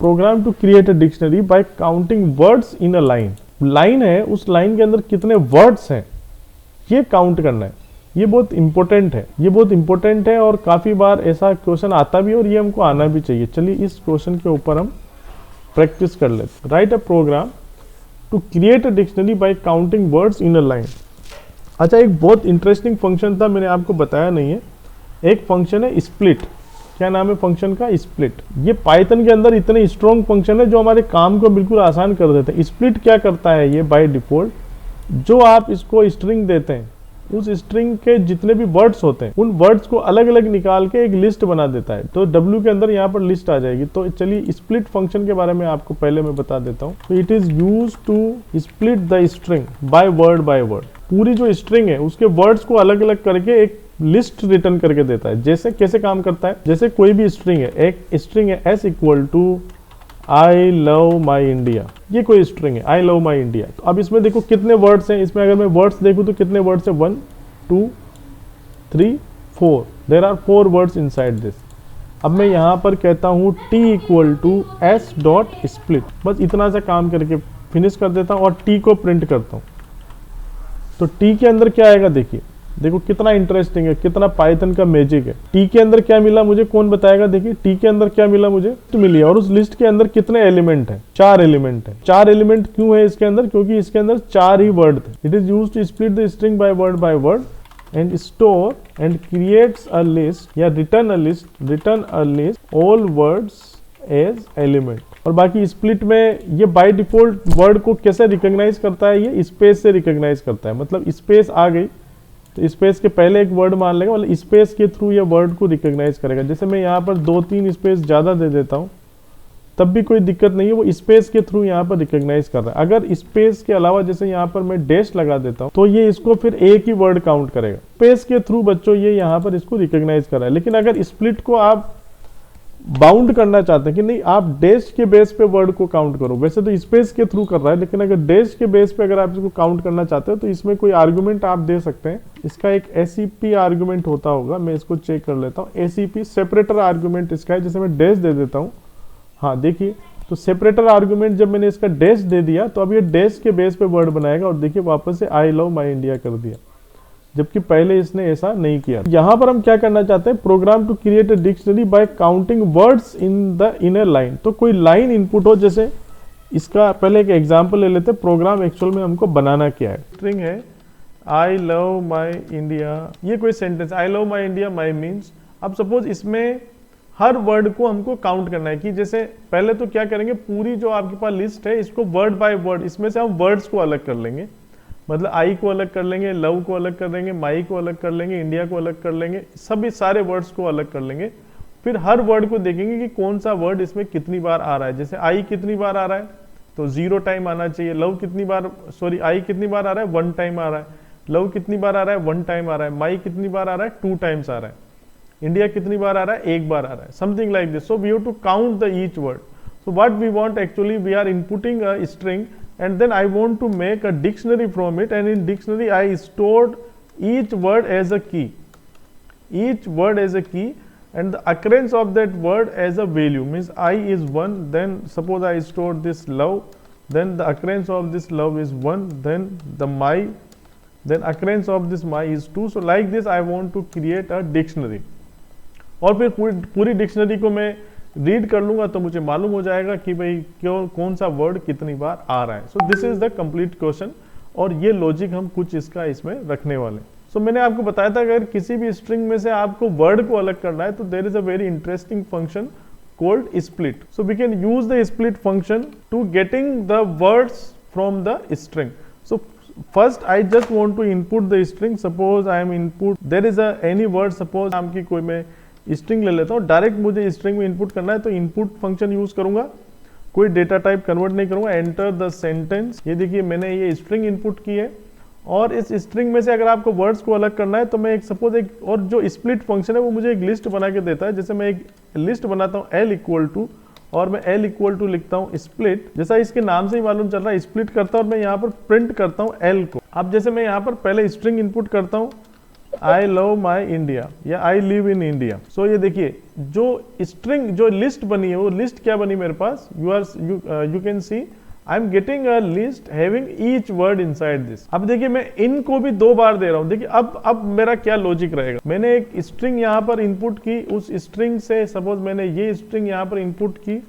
Programme to create a dictionary by counting words in a line. Line है, उस line के अंदर कितने वर्ड्स हैं ये काउंट करना है। ये बहुत इंपॉर्टेंट है और काफी बार ऐसा क्वेश्चन आता भी है और ये हमको आना भी चाहिए। चलिए इस क्वेश्चन के ऊपर हम प्रैक्टिस कर लेते हैं। Write a program to create a dictionary by counting words in a line. अच्छा, एक बहुत इंटरेस्टिंग फंक्शन था, मैंने आपको बताया नहीं है। एक फंक्शन है स्प्लिट। क्या नाम है फंक्शन का? स्प्लिट। ये पाइथन के अंदर इतने स्ट्रॉन्ग फंक्शन है जो हमारे काम को बिल्कुल आसान कर देते हैं। स्प्लिट क्या करता है? ये बाय डिफॉल्ट जो आप इसको स्ट्रिंग देते हैं, उस स्ट्रिंग के जितने भी वर्ड्स होते हैं उन वर्ड्स को अलग अलग निकाल के एक लिस्ट बना देता है। तो W के अंदर यहाँ पर लिस्ट आ जाएगी। तो चलिए स्प्लिट फंक्शन के बारे में आपको पहले मैं बता देता हूँ। तो it is use to split the string by word. पूरी जो स्ट्रिंग है उसके वर्ड्स को अलग अलग करके एक लिस्ट रिटर्न करके देता है। जैसे कैसे काम करता है? जैसे कोई भी स्ट्रिंग है, एक स्ट्रिंग है S equal to I love my India, ये कोई स्ट्रिंग है आई लव माई इंडिया। तो अब इसमें देखो कितने वर्ड्स हैं। इसमें अगर मैं वर्ड्स देखूं तो कितने वर्ड्स हैं? 1 2 3 4। There are 4 words inside this. अब मैं यहाँ पर कहता हूँ T equal to S dot split. बस इतना सा काम करके फिनिश कर देता हूँ और T को प्रिंट करता हूँ। तो T के अंदर क्या आएगा? देखो कितना इंटरेस्टिंग है, कितना पाइथन का मैजिक है। टी के अंदर क्या मिला मुझे, कौन बताएगा? देखिए टी के अंदर क्या मिला मुझे, तो मिली। और उस लिस्ट के अंदर कितने एलिमेंट है? 4 एलिमेंट है। 4 एलिमेंट क्यों है इसके अंदर? क्योंकि इसके अंदर 4 ही वर्ड थे। It is used to split the string by word and store and creates a list या return a list all words as element. और बाकी स्प्लिट में ये बाय डिफॉल्ट वर्ड को कैसे रिकॉग्नाइज करता है? ये स्पेस से रिकॉग्नाइज करता है। मतलब स्पेस आ गई तो स्पेस के पहले एक वर्ड मान लेगा, मतलब स्पेस के थ्रू ये वर्ड को रिकॉग्नाइज करेगा। जैसे मैं यहाँ पर 2-3 स्पेस ज़्यादा दे देता हूँ तब भी कोई दिक्कत नहीं है, वो स्पेस के थ्रू यहाँ पर रिकॉग्नाइज कर रहा है। अगर स्पेस के अलावा जैसे यहाँ पर मैं डैश लगा देता हूँ तो ये इसको फिर एक ही वर्ड काउंट करेगा। स्पेस के थ्रू बच्चों ये यहाँ पर इसको रिकॉग्नाइज कर रहा है। लेकिन अगर स्प्लिट को आप बाउंड करना चाहते हैं कि नहीं आप डैश के बेस पे वर्ड को काउंट करो, वैसे तो स्पेस के थ्रू कर रहा है, लेकिन अगर डैश के बेस पे अगर आप इसको काउंट करना चाहते हो तो इसमें कोई आर्गुमेंट आप दे सकते हैं। इसका एक SCP आर्गुमेंट होता होगा, मैं इसको चेक कर लेता हूँ। SCP सेपरेटर आर्गुमेंट इसका है। जैसे मैं डैश दे देता हूँ, हाँ देखिए, तो सेपरेटर आर्गुमेंट जब मैंने इसका डैश दे दिया तो अब ये डैश के बेस पे वर्ड बनाएगा और देखिए वापस से आई लव माई इंडिया कर दिया, जबकि पहले इसने ऐसा नहीं किया। यहाँ पर हम क्या करना चाहते हैं? Program to create a dictionary by counting words in the inner line. तो कोई लाइन इनपुट हो, जैसे इसका पहले एक एग्जांपल ले लेते हैं। प्रोग्राम एक्चुअल में हमको बनाना क्या है? स्ट्रिंग है आई लव माई इंडिया, ये कोई sentence I love my India my means. अब सपोज इसमें हर वर्ड को हमको काउंट करना है कि जैसे पहले तो क्या करेंगे, पूरी जो आपके पास लिस्ट है इसको वर्ड बाय वर्ड, इसमें से हम वर्ड्स को अलग कर लेंगे। मतलब आई को अलग कर लेंगे, लव को अलग कर लेंगे, माई को अलग कर लेंगे, इंडिया को अलग कर लेंगे, सभी सारे वर्ड्स को अलग कर लेंगे। फिर हर वर्ड को देखेंगे कि कौन सा वर्ड इसमें कितनी बार आ रहा है। जैसे आई कितनी बार आ रहा है तो 0 टाइम आना चाहिए। लव कितनी बार, सॉरी आई कितनी बार आ रहा है? 1 टाइम आ रहा है। लव कितनी बार आ रहा है? 1 टाइम आ रहा है। माई कितनी बार आ रहा है? 2 टाइम्स आ रहा है। इंडिया कितनी बार आ रहा है? 1 बार आ रहा है। Something like this. So we have to count the each word. So what we want actually, we are inputting a string and then I want to make a dictionary from it, and in dictionary I stored each word as a key, each word as a key, and the occurrence of that word as a value. Means I is 1, then suppose I stored this love, then the occurrence of this love is 1, then the my, then occurrence of this my is 2. So like this I want to create a dictionary. और फिर पूरी dictionary को मैं read कर लूंगा तो मुझे मालूम हो जाएगा कि भाई क्यों कौन सा वर्ड कितनी बार आ रहा है। सो this is the complete question और ये लॉजिक हम कुछ इसका इसमें रखने वाले। सो मैंने आपको बताया था अगर किसी भी स्ट्रिंग में से आपको वर्ड को अलग करना है तो there is a very interesting function called split. So we can use the split function to getting the words from the string. So first I just want to input the string. Suppose I am input, there is a any word, suppose नाम की कोई मैं string ले लेता हूँ। Direct मुझे string में input करना है तो इनपुट फंक्शन यूज करूंगा, कोई डेटा टाइप कन्वर्ट नहीं करूंगा। एंटर द सेंटेंस, ये देखिए मैंने ये स्ट्रिंग इनपुट की है और इस स्ट्रिंग में से अगर आपको वर्ड्स को अलग करना है तो मैं एक सपोज एक और जो स्प्लिट फंक्शन है वो मुझे एक लिस्ट बना के देता है। जैसे मैं एक लिस्ट बनाता हूँ L इक्वल टू और मैं L इक्वल टू लिखता हूँ स्प्लिट, जैसा इसके नाम से ही मालूम चल रहा है स्प्लिट करता हूँ और मैं यहाँ पर प्रिंट करता हूँ L को। अब जैसे मैं यहाँ पर पहले स्ट्रिंग इनपुट करता हूँ आई लव माई इंडिया या आई लिव इन इंडिया। सो ये देखिए जो स्ट्रिंग जो लिस्ट बनी है वो लिस्ट क्या बनी मेरे पास, you can see I am getting a list having each word inside this. अब देखिए मैं इन को भी 2 बार दे रहा हूं। देखिए अब मेरा क्या लॉजिक रहेगा, मैंने एक स्ट्रिंग यहां पर इनपुट की, उस स्ट्रिंग से सपोज मैंने ये स्ट्रिंग यहां पर इनपुट की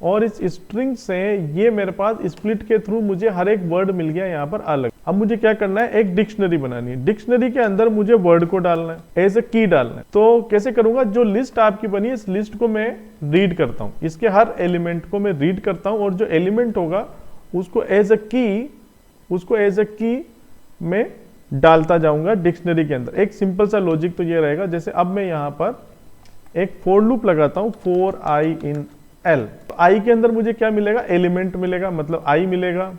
और इस स्ट्रिंग से ये मेरे पास स्प्लिट के थ्रू मुझे हर एक वर्ड मिल गया यहाँ पर अलग। अब मुझे क्या करना है, एक डिक्शनरी बनानी है, डिक्शनरी के अंदर मुझे वर्ड को डालना है, एज ए की डालना है। तो कैसे करूंगा, जो लिस्ट आपकी बनी है इस लिस्ट को मैं रीड करता हूँ, इसके हर एलिमेंट को मैं रीड करता हूँ और जो एलिमेंट होगा उसको एज ए की में डालता जाऊंगा डिक्शनरी के अंदर। एक सिंपल सा लॉजिक तो ये रहेगा, जैसे अब मैं यहाँ पर एक फॉर लूप लगाता हूँ, फॉर आई इन एल। तो आई के अंदर मुझे क्या मिलेगा, एलिमेंट मिलेगा, मतलब आई मिलेगा,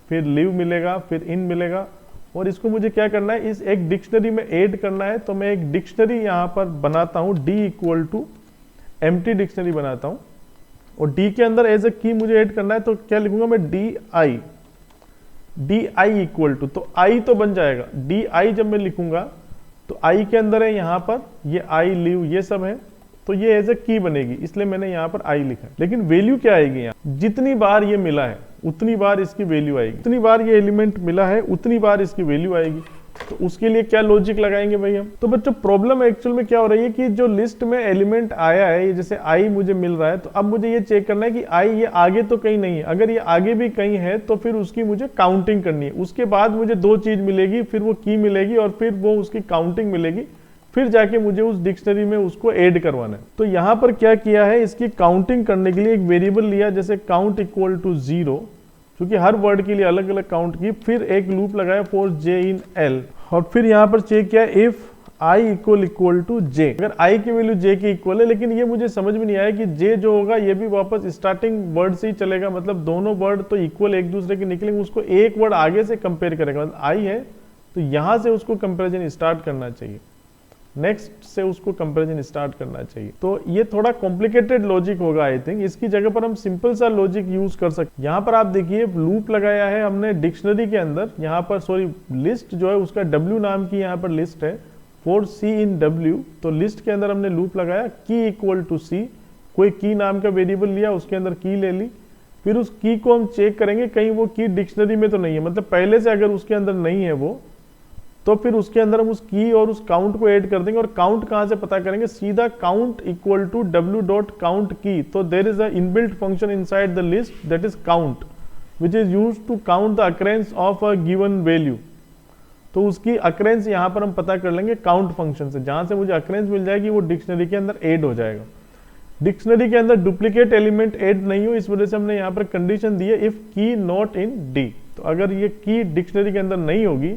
फिर लिव मिलेगा, फिर इन मिलेगा। और इसको मुझे क्या करना है, इस एक डिक्शनरी में ऐड करना है। तो मैं एक डिक्शनरी यहां पर बनाता हूं, D equal to empty dictionary बनाता हूं और डी के अंदर एज ए की मुझे ऐड करना है। तो क्या लिखूंगा मैं, डी आई इक्वल टू, तो आई तो बन जाएगा, डी आई जब मैं लिखूंगा तो आई के अंदर है यहाँ पर ये आई लिव ये सब है, तो ये एज ए की बनेगी, इसलिए मैंने यहाँ पर आई लिखा है। लेकिन वैल्यू क्या आएगी यहाँ, जितनी बार ये मिला है उतनी बार इसकी वैल्यू आएगी, जितनी बार ये एलिमेंट मिला है उतनी बार इसकी वैल्यू आएगी। तो उसके लिए क्या लॉजिक लगाएंगे भाई हम। तो बच्चों प्रॉब्लम एक्चुअल में क्या हो रही है कि जो लिस्ट में एलिमेंट आया है, जैसे आई मुझे मिल रहा है, तो अब मुझे ये चेक करना है कि आई ये आगे तो कहीं नहीं है। अगर ये आगे भी कहीं है तो फिर उसकी मुझे काउंटिंग करनी है। उसके बाद मुझे 2 चीज मिलेगी, फिर वो की मिलेगी और फिर वो उसकी काउंटिंग मिलेगी, फिर जाके मुझे उस डिक्शनरी में उसको ऐड करवाना है। तो यहाँ पर क्या किया है, इसकी काउंटिंग करने के लिए एक वेरिएबल लिया, जैसे काउंट इक्वल टू 0, क्योंकि हर वर्ड के लिए अलग अलग काउंट की, फिर एक लूप लगाया फॉर जे इन एल और फिर यहाँ पर चेक किया इफ आई इक्वल टू जे। अगर आई की वैल्यू जे की इक्वल है, लेकिन ये मुझे समझ में नहीं आया कि जे जो होगा ये भी वापस स्टार्टिंग वर्ड से ही चलेगा, मतलब दोनों वर्ड तो इक्वल एक दूसरे के निकलेंगे, उसको एक वर्ड आगे से कंपेयर करेगा। मतलब आई है तो यहाँ से उसको कंपेरिजन स्टार्ट करना चाहिए, नेक्स्ट से उसको कंपैरिजन स्टार्ट करना चाहिए। तो ये थोड़ा कॉम्प्लिकेटेड लॉजिक होगा आई थिंक, इसकी जगह पर हम सिंपल सा लॉजिक यूज कर सकते। यहाँ पर आप देखिए लूप लगाया है हमने डिक्शनरी के अंदर, यहाँ पर सॉरी लिस्ट जो है उसका W नाम की यहाँ पर लिस्ट है, फॉर सी इन W। तो लिस्ट के अंदर हमने लूप लगाया, की इक्वल टू सी, कोई की नाम का वेरिएबल लिया, उसके अंदर की ले ली, फिर उस की को हम चेक करेंगे कहीं वो की डिक्शनरी में तो नहीं है, मतलब पहले से अगर उसके अंदर नहीं है वो, तो फिर उसके अंदर हम उस की और उस काउंट को ऐड कर देंगे। और काउंट कहां से पता करेंगे, सीधा count equal to w dot count की। तो there is a inbuilt function inside the list that is count, which is used to count the occurrence of a given value. तो उसकी अकरेंस यहां पर हम पता कर लेंगे काउंट फंक्शन से, जहां से मुझे अकरेंस मिल जाएगी वो डिक्शनरी के अंदर ऐड हो जाएगा। डिक्शनरी के अंदर डुप्लीकेट एलिमेंट ऐड नहीं हो, इस वजह से हमने यहाँ पर कंडीशन दी है इफ की नॉट इन डी। तो अगर ये की डिक्शनरी के अंदर नहीं होगी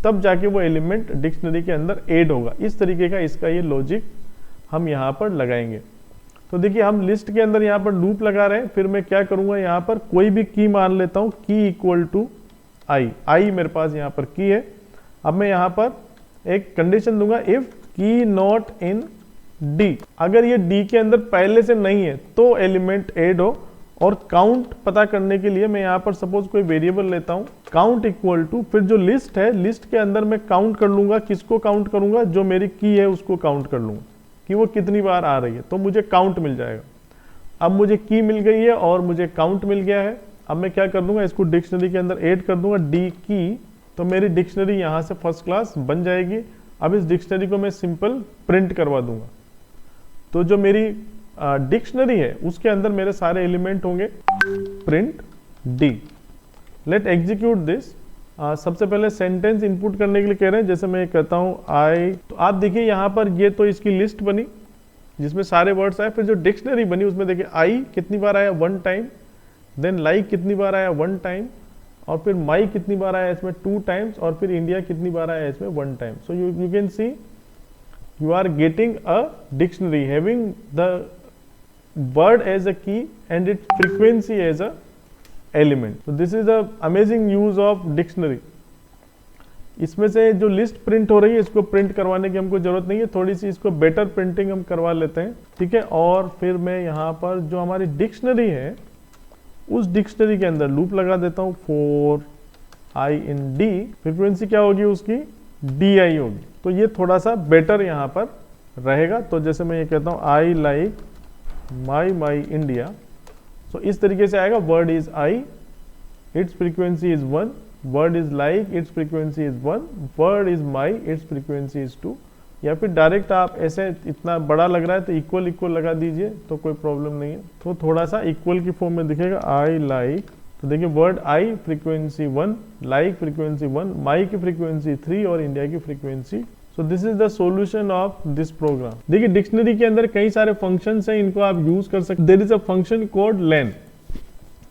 तब जाके वो एलिमेंट डिक्शनरी के अंदर ऐड होगा। इस तरीके का इसका ये लॉजिक हम यहाँ पर लगाएंगे। तो देखिए हम लिस्ट के अंदर यहाँ पर लूप लगा रहे हैं, फिर मैं क्या करूंगा, यहाँ पर कोई भी की मान लेता हूँ, की इक्वल टू आई मेरे पास यहाँ पर की है। अब मैं यहाँ पर एक कंडीशन दूंगा इफ की नॉट इन डी, अगर ये डी के अंदर पहले से नहीं है तो एलिमेंट ऐड हो। और काउंट पता करने के लिए मैं यहाँ पर सपोज कोई वेरिएबल लेता हूँ, काउंट इक्वल टू, फिर जो लिस्ट है लिस्ट के अंदर मैं काउंट कर लूंगा, किसको काउंट करूंगा, जो मेरी की है उसको काउंट कर लूंगा कि वो कितनी बार आ रही है, तो मुझे काउंट मिल जाएगा। अब मुझे की मिल गई है और मुझे काउंट मिल गया है। अब मैं क्या कर दूंगा, इसको डिक्शनरी के अंदर ऐड कर दूंगा डी की, तो मेरी डिक्शनरी यहाँ से फर्स्ट क्लास बन जाएगी। अब इस डिक्शनरी को मैं सिंपल प्रिंट करवा दूंगा, तो जो मेरी डिक्शनरी है उसके अंदर मेरे सारे एलिमेंट होंगे, print D. Let execute this. सबसे पहले सेंटेंस इनपुट करने के लिए कह रहे हैं, जैसे मैं कहता हूं आई, तो आप देखिए यहाँ पर ये तो इसकी लिस्ट बनी जिसमें सारे वर्ड्स आए, फिर जो डिक्शनरी बनी उसमें देखिए आई कितनी बार आया, 1 टाइम, देन लाइक कितनी बार आया, 1 टाइम, और फिर माई कितनी बार आया इसमें 2 टाइम्स, और फिर इंडिया कितनी बार आया इसमें 1 time. So you can C you are getting a dictionary having the word as a key and its frequency as a element. So this is the amazing use of dictionary. इसमें से जो list print हो रही है इसको print करवाने की हमको जरूरत नहीं है, थोड़ी सी इसको बेटर प्रिंटिंग हम करवा लेते हैं, ठीक है। और फिर मैं यहाँ पर जो हमारी डिक्शनरी है उस डिक्शनरी के अंदर लूप लगा देता हूँ for I in D. Frequency क्या होगी उसकी, DI होगी, तो ये थोड़ा सा बेटर यहाँ पर रहेगा। तो जैसे मैं ये कहता हूँ आई लाइक माई इंडिया, तो इस तरीके से आएगा, word is I, it's frequency is 1, word is like, it's frequency is 1, word is my, it's frequency is 2। या फिर डायरेक्ट आप ऐसे, इतना बड़ा लग रहा है तो इक्वल इक्वल लगा दीजिए, तो कोई प्रॉब्लम नहीं है। तो थोड़ा सा इक्वल की फॉर्म में दिखेगा, आई लाइक, तो देखिए word I frequency 1, like frequency 1, my की फ्रीक्वेंसी 3 और इंडिया की frequency. So this is the solution of this program. देखिए डिक्शनरी के अंदर कई सारे फंक्शंस हैं, इनको आप यूज कर सकते हैं। There is a function called len.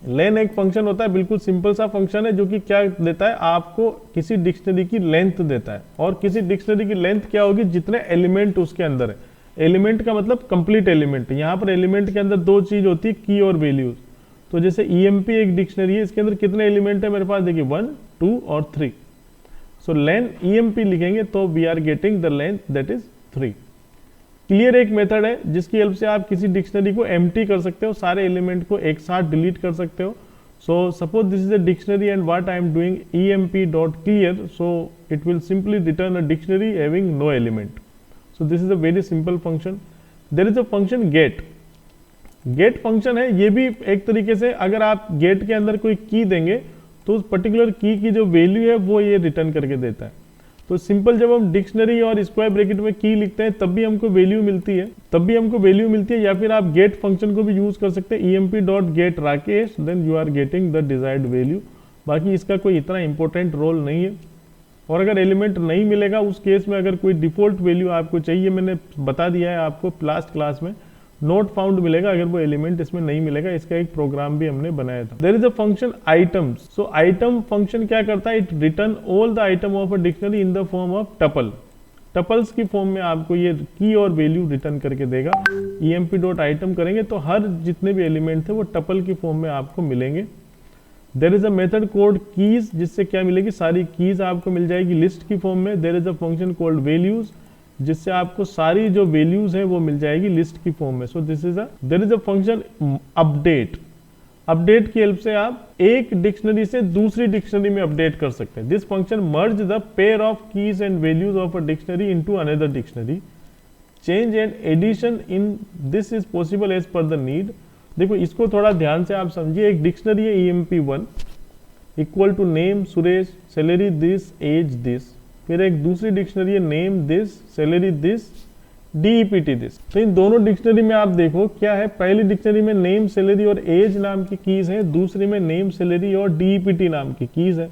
Len एक फंक्शन होता है, बिल्कुल सिंपल सा फंक्शन है, जो कि क्या देता है, आपको किसी डिक्शनरी की लेंथ देता है। और किसी डिक्शनरी की लेंथ क्या होगी, जितने एलिमेंट उसके अंदर है। एलिमेंट का मतलब कंप्लीट एलिमेंट। यहाँ पर एलिमेंट के अंदर दो चीज होती है, की और वैल्यूज। तो जैसे EMP एक डिक्शनरी है, इसके अंदर कितने एलिमेंट है मेरे पास, देखिए 1, 2 और 3। सो लेन EMP लिखेंगे तो we are getting the length that is 3। Clear एक मेथड है जिसकी हेल्प से आप किसी डिक्शनरी को एम्प्टी कर सकते हो, सारे एलिमेंट को एक साथ डिलीट कर सकते हो। So suppose this is a dictionary and what I am doing emp.clear, so it will simply return a dictionary having no element. So this is a very simple function. There is a function get. Get function है, ये भी एक तरीके से, अगर आप gate के अंदर कोई की देंगे तो उस पर्टिकुलर की जो वैल्यू है वो ये रिटर्न करके देता है। तो सिंपल जब हम डिक्शनरी और स्क्वायर ब्रैकेट में की लिखते हैं तब भी हमको वैल्यू मिलती है, या फिर आप गेट फंक्शन को भी यूज कर सकते हैं, emp.get Rakesh, then you are getting the desired value. बाकी इसका कोई इतना इंपॉर्टेंट रोल नहीं है। और अगर एलिमेंट नहीं मिलेगा उस केस में, अगर कोई डिफॉल्ट वैल्यू आपको चाहिए, मैंने बता दिया है आपको लास्ट क्लास में, नोट फाउंड मिलेगा अगर वो एलिमेंट इसमें नहीं मिलेगा। इसका एक प्रोग्राम भी हमने बनाया था। There is a function items. So item function क्या करता है, it return all the item of a dictionary in the form of tuple. Tuples की फॉर्म में आपको ये की और वैल्यू रिटर्न करके देगा। emp.item करेंगे तो हर जितने भी एलिमेंट थे वो टपल की फॉर्म में आपको मिलेंगे। There is a method called keys, जिससे क्या मिलेगी, सारी कीज आपको मिल जाएगी लिस्ट की फॉर्म में। There is a function called values, जिससे आपको सारी जो वैल्यूज है वो मिल जाएगी लिस्ट की फॉर्म में। So this is there is a function update. Update की हेल्प से आप एक डिक्शनरी से दूसरी डिक्शनरी में अपडेट कर सकते हैं। This function merge the pair of keys and values of a dictionary into another dictionary. Change and addition in this is possible as per the need. देखो इसको थोड़ा ध्यान से आप समझिए। एक डिक्शनरी है emp1 equal to name Suresh, salary this, age this. फिर एक दूसरी डिक्शनरी है name this, salary this, DEPT this. तो इन दोनों डिक्शनरी में आप देखो क्या है, पहली डिक्शनरी में नेम, सैलरी और एज नाम की कीज है, दूसरी में नेम, सैलरी और DEPT नाम की कीज है।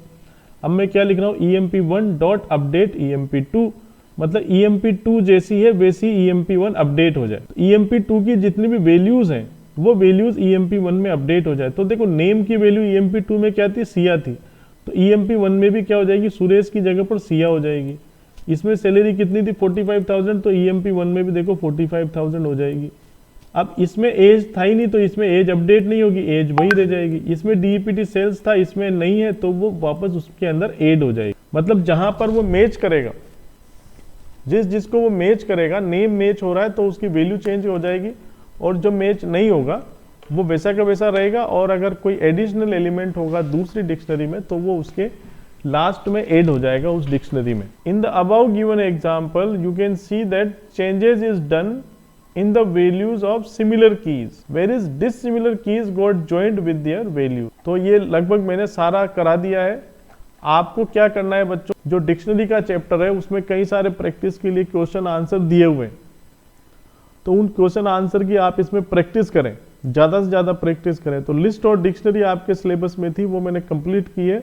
अब मैं क्या लिख रहा हूँ, emp1.update emp2, मतलब emp2 जैसी है वैसी emp1 अपडेट हो जाए। तो emp2 की जितनी भी वैल्यूज हैं वो वैल्यूज emp1 में अपडेट हो जाए। तो देखो नेम की वैल्यू emp2 में क्या थी, सिया थी, तो emp1 में भी क्या हो जाएगी, सुरेश की जगह पर सिया हो जाएगी। इसमें सैलरी कितनी थी, 45,000, तो emp1 में भी देखो 45,000 हो जाएगी। अब इसमें एज था ही नहीं तो इसमें एज अपडेट नहीं होगी, एज वही रह जाएगी। इसमें DEPT सेल्स था, इसमें नहीं है, तो वो वापस उसके अंदर ऐड हो जाएगी। मतलब जहां पर वो मैच करेगा, जिसको वो मैच करेगा, नेम मैच हो रहा है तो उसकी वैल्यू चेंज हो जाएगी, और जो मैच नहीं होगा वो वैसा का वैसा रहेगा। और अगर कोई एडिशनल एलिमेंट होगा दूसरी डिक्शनरी में तो वो उसके लास्ट में ऐड हो जाएगा उस डिक्शनरी में। In the above given example you can see that changes is done in the values of similar keys, where is dissimilar keys got joined with their value. तो ये लगभग मैंने सारा करा दिया है। आपको क्या करना है बच्चों, जो डिक्शनरी का चैप्टर है उसमें कई सारे प्रैक्टिस के लिए क्वेश्चन आंसर दिए हुए हैं, तो उन क्वेश्चन आंसर की आप इसमें प्रैक्टिस करें, ज्यादा से ज्यादा प्रैक्टिस करें। तो लिस्ट और डिक्शनरी आपके सिलेबस में थी, वो मैंने कंप्लीट की है।